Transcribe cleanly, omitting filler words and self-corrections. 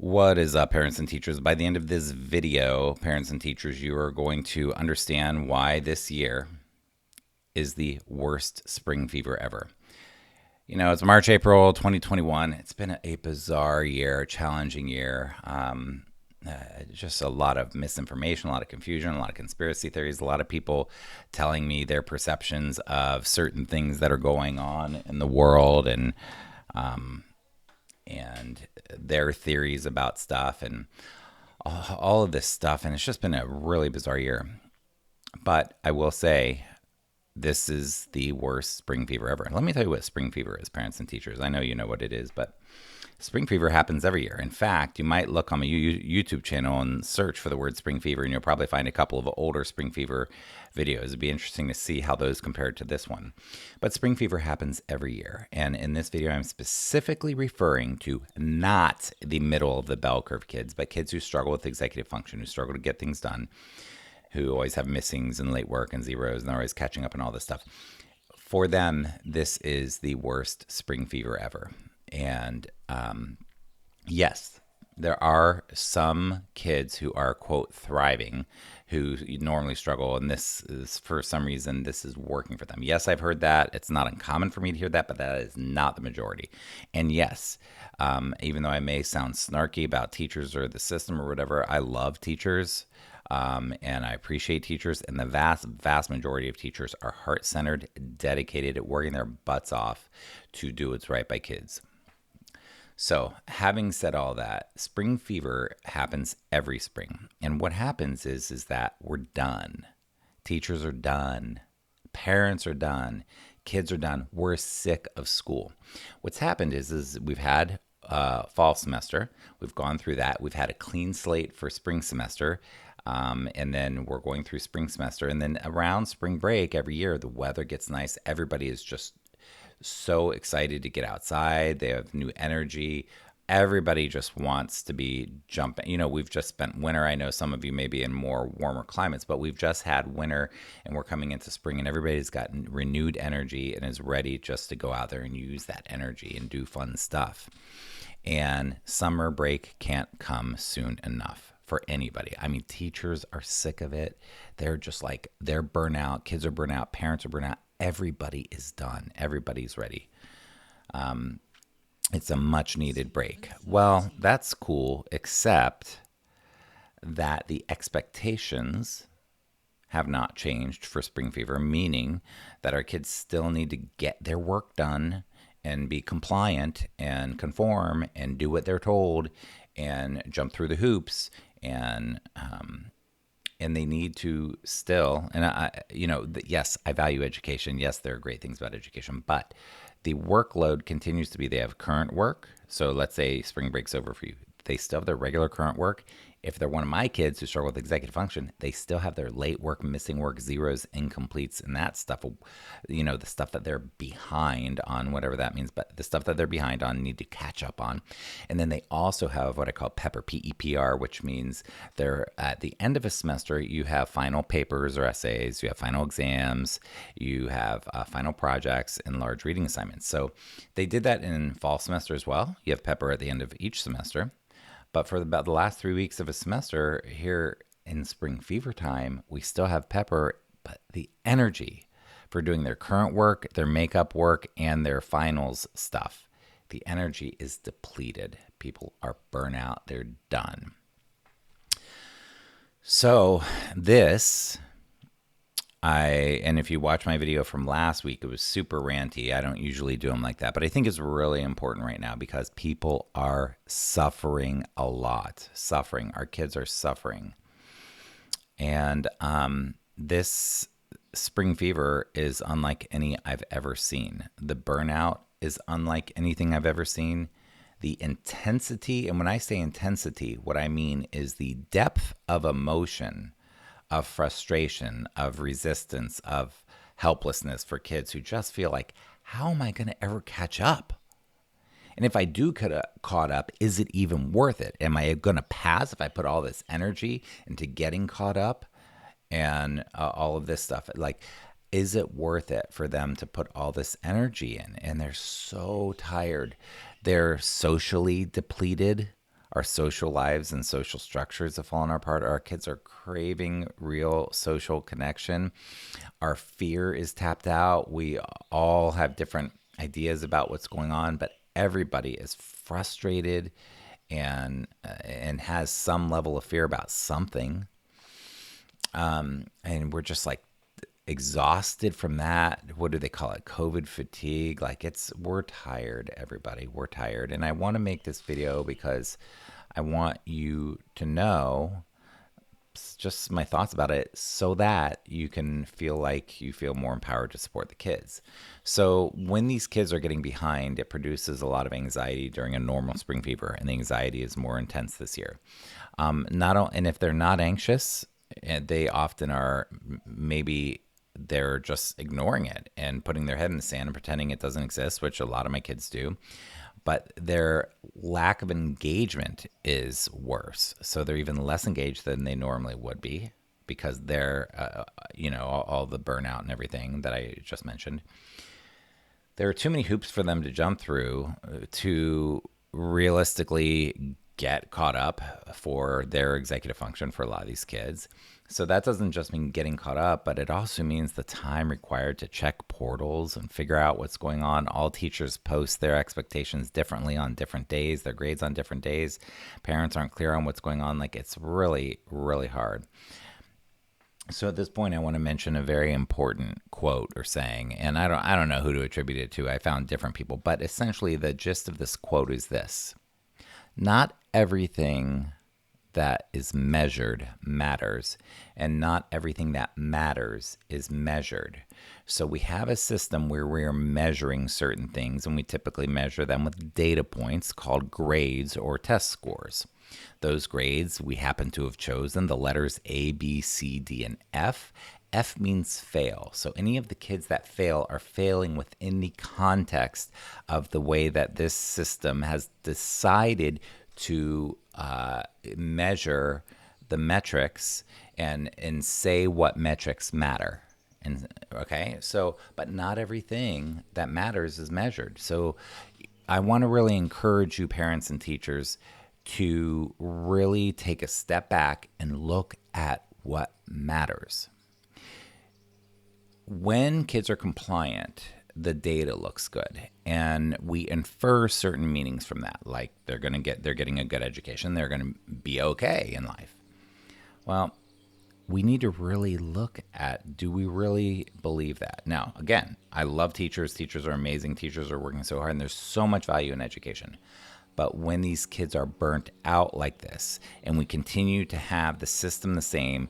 What is up, parents and teachers? By the end of this video, parents and teachers, you are going to understand why this year is the worst spring fever ever. You know, it's March, April 2021. It's been a bizarre year, a challenging year. Just a lot of misinformation, a lot of confusion, a lot of conspiracy theories, a lot of people telling me their perceptions of certain things that are going on in the world and their theories about stuff and all of this stuff. And it's just been a really bizarre year. But I will say, this is the worst spring fever ever. Let me tell you what spring fever is, parents and teachers. I know you know what it is, but spring fever happens every year. In fact, you might look on my YouTube channel and search for the word spring fever, and you'll probably find a couple of older spring fever videos. It'd be interesting to see how those compared to this one. But spring fever happens every year. And in this video, I'm specifically referring to not the middle of the bell curve kids, but kids who struggle with executive function, who struggle to get things done, who always have missings and late work and zeros, and they're always catching up and all this stuff. For them, this is the worst spring fever ever. And yes, there are some kids who are, quote, thriving, who normally struggle, and this is, for some reason, this is working for them. Yes, I've heard that. It's not uncommon for me to hear that, but that is not the majority. And yes, even though I may sound snarky about teachers or the system or whatever, I love teachers. And I appreciate teachers, and the vast majority of teachers are heart-centered, dedicated at working their butts off to do what's right by kids. So, having said all that, spring fever happens every spring. And what happens is that we're done. Teachers are done. Parents are done. Kids are done. We're sick of school. What's happened is we've had fall semester. We've gone through that. We've had a clean slate for spring semester. And then we're going through spring semester. And then around spring break every year, the weather gets nice. Everybody is just so excited to get outside. They have new energy. Everybody just wants to be jumping. You know, we've just spent winter. I know some of you may be in more warmer climates, but we've just had winter and we're coming into spring, and everybody's got renewed energy and is ready just to go out there and use that energy and do fun stuff. And summer break can't come soon enough for anybody. I mean, teachers are sick of it. They're just like, they're burnout. Kids are burnout. Parents are burnout. Everybody is done. Everybody's ready. It's a much needed break. Well, that's cool, except that the expectations have not changed for spring fever, meaning that our kids still need to get their work done and be compliant and conform and do what they're told and jump through the hoops, and they need to still, and yes, I value education. Yes, there are great things about education, but the workload continues to be, they have current work. So let's say spring break's over for you. They still have their regular current work. If they're one of my kids who struggle with executive function, they still have their late work, missing work, zeros, incompletes, and that stuff, the stuff that they're behind on, whatever that means, but the stuff that they're behind on need to catch up on. And then they also have what I call PEPR, P-E-P-R, which means they're at the end of a semester, you have final papers or essays, you have final exams, you have final projects and large reading assignments. So they did that in fall semester as well. You have PEPR at the end of each semester. But for about the last 3 weeks of a semester here in spring fever time, we still have PEPR, but the energy for doing their current work, their makeup work, and their finals stuff, the energy is depleted. People are burnout. They're done. So and if you watch my video from last week, it was super ranty. I don't usually do them like that, but I think it's really important right now because people are suffering a lot. Suffering. Our kids are suffering. And this spring fever is unlike any I've ever seen. The burnout is unlike anything I've ever seen. The intensity, and when I say intensity, what I mean is the depth of emotion, of frustration, of resistance, of helplessness for kids who just feel like, how am I going to ever catch up? And if I do get caught up, is it even worth it? Am I going to pass if I put all this energy into getting caught up and all of this stuff? Like, is it worth it for them to put all this energy in? And they're so tired. They're socially depleted. Our social lives and social structures have fallen apart. Our kids are craving real social connection. Our fear is tapped out. We all have different ideas about what's going on, but everybody is frustrated and has some level of fear about something. And we're just like exhausted from that. What do they call it? COVID fatigue. Like we're tired, everybody. We're tired. And I want to make this video because I want you to know just my thoughts about it so that you can feel like you feel more empowered to support the kids. So when these kids are getting behind, it produces a lot of anxiety during a normal spring fever, and the anxiety is more intense this year. And if they're not anxious, they often are. Maybe they're just ignoring it and putting their head in the sand and pretending it doesn't exist, which a lot of my kids do. But their lack of engagement is worse. So they're even less engaged than they normally would be because they're, all the burnout and everything that I just mentioned. There are too many hoops for them to jump through to realistically get caught up for their executive function for a lot of these kids. So that doesn't just mean getting caught up, but it also means the time required to check portals and figure out what's going on. All teachers post their expectations differently on different days, their grades on different days. Parents aren't clear on what's going on. Like, it's really, really hard. So at this point, I want to mention a very important quote or saying, and I don't know who to attribute it to. I found different people, but essentially the gist of this quote is this: not everything that is measured matters, and not everything that matters is measured. So we have a system where we're measuring certain things, and we typically measure them with data points called grades or test scores. Those grades, we happen to have chosen the letters A, B, C, D, and F. F means fail. So any of the kids that fail are failing within the context of the way that this system has decided to measure the metrics and say what metrics matter. And okay, so but not everything that matters is measured. So I want to really encourage you, parents and teachers, to really take a step back and look at what matters. When kids are compliant, the data looks good, and we infer certain meanings from that, like they're getting a good education, they're going to be okay in life. Well, we need to really look at, do we really believe that? Now, again, I love teachers. Teachers are amazing. Teachers are working so hard, and there's so much value in education. But when these kids are burnt out like this, and we continue to have the system the same,